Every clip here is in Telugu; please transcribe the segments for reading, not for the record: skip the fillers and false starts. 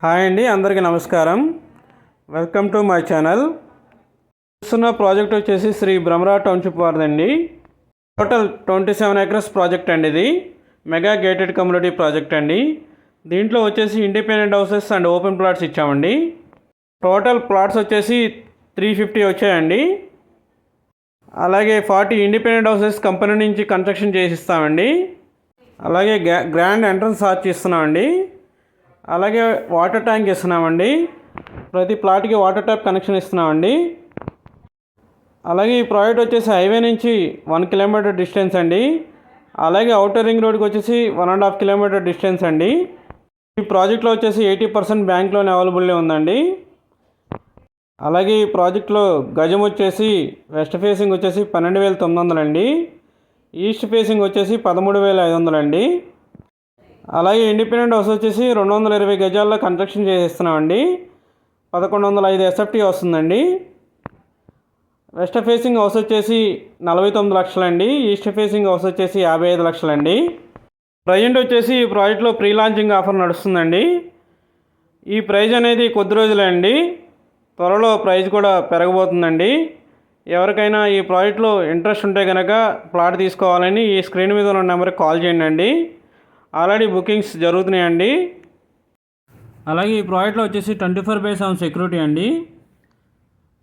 హాయ్ అండి, అందరికీ నమస్కారం. Welcome to my channel. చూస్తున్న ప్రాజెక్ట్ వచ్చేసి శ్రీ భ్రమరా టౌన్షిప్ వారిదండి. టోటల్ 27 ఎకర్స్ ప్రాజెక్ట్ అండి. ఇది మెగా గేటెడ్ కమ్యూనిటీ ప్రాజెక్ట్ అండి. దీంట్లో వచ్చేసి independent houses and open plots ఇచ్చామండి. టోటల్ ప్లాట్స్ వచ్చేసి 350 వచ్చాయండి. అలాగే 40 ఇండిపెండెంట్ హౌసెస్ కంపెనీ నుంచి కన్స్ట్రక్షన్ చేసి ఇస్తామండి. అలాగే గ్రాండ్ ఎంట్రన్స్ ఆర్చ్ ఇస్తున్నామండి. అలాగే వాటర్ ట్యాంక్ ఇస్తున్నామండి. ప్రతి ప్లాట్కి వాటర్ ట్యాప్ కనెక్షన్ ఇస్తున్నామండి. అలాగే ఈ ప్రాజెక్ట్ వచ్చేసి హైవే నుంచి 1 కిలోమీటర్ డిస్టెన్స్ అండి. అలాగే అవుటర్ రింగ్ రోడ్కి వచ్చేసి 1.5 కిలోమీటర్ డిస్టెన్స్ అండి. ఈ ప్రాజెక్ట్లో వచ్చేసి 80% బ్యాంక్ లోన్ అవైలబుల్లో ఉందండి. అలాగే ఈ ప్రాజెక్ట్లో గజం వచ్చేసి వెస్ట్ ఫేసింగ్ వచ్చేసి 12,900 అండి. ఈస్ట్ ఫేసింగ్ వచ్చేసి 13,500 అండి. అలాగే ఇండిపెండెంట్ హౌస్ వచ్చేసి 220 గజాల్లో కన్స్ట్రక్షన్ చేసేస్తున్నామండి. 1105 ఎస్ఎఫ్టీ వస్తుందండి. వెస్ట్ ఫేసింగ్ హౌస్ వచ్చేసి 49 లక్షలండి. ఈస్ట్ ఫేసింగ్ హౌస్ వచ్చేసి 55 లక్షలండి. ప్రజెంట్ వచ్చేసి ఈ ప్రాజెక్ట్లో ప్రీ లాంచింగ్ ఆఫర్ నడుస్తుందండి. ఈ ప్రైజ్ అనేది కొద్ది రోజులే అండి. త్వరలో ప్రైజ్ కూడా పెరగబోతుందండి. ఎవరికైనా ఈ ప్రాజెక్ట్లో ఇంట్రెస్ట్ ఉంటే కనుక ప్లాట్ తీసుకోవాలని ఈ స్క్రీన్ మీద ఉన్న నెంబర్కి కాల్ చేయండి అండి. ఆల్రెడీ బుకింగ్స్ జరుగుతున్నాయండి. అలాగే ఈ ప్రాజెక్ట్లో వచ్చేసి 24/7 సెక్యూరిటీ అండి.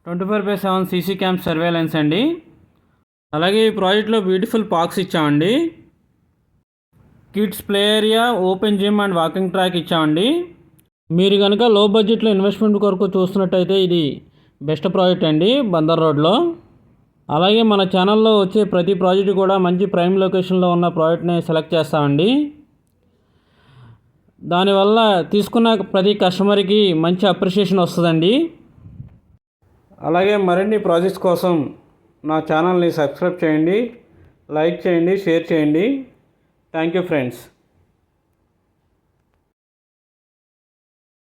24/7 సీసీ క్యామ్స్ సర్వేలెన్స్ అండి. అలాగే ఈ ప్రాజెక్ట్లో బ్యూటిఫుల్ పార్క్స్ ఇచ్చామండి. Kids play area, open gym and walking track ఇచ్చామండి. మీరు కనుక లో బడ్జెట్లో ఇన్వెస్ట్మెంట్ కొరకు చూస్తున్నట్టయితే ఇది బెస్ట్ ప్రాజెక్ట్ అండి బందర్ రోడ్లో. అలాగే మన ఛానల్లో వచ్చే ప్రతి ప్రాజెక్ట్ కూడా మంచి ప్రైమ్ లొకేషన్లో ఉన్న ప్రాజెక్ట్ని సెలెక్ట్ చేస్తామండి. దానివల్ల తీసుకున్న ప్రతి కస్టమర్కి మంచి అప్రిషియేషన్ వస్తుందండి. అలాగే మరిన్ని ప్రాజెక్ట్స్ కోసం నా ఛానల్ని సబ్స్క్రైబ్ చేయండి, లైక్ చేయండి, షేర్ చేయండి. Thank you friends.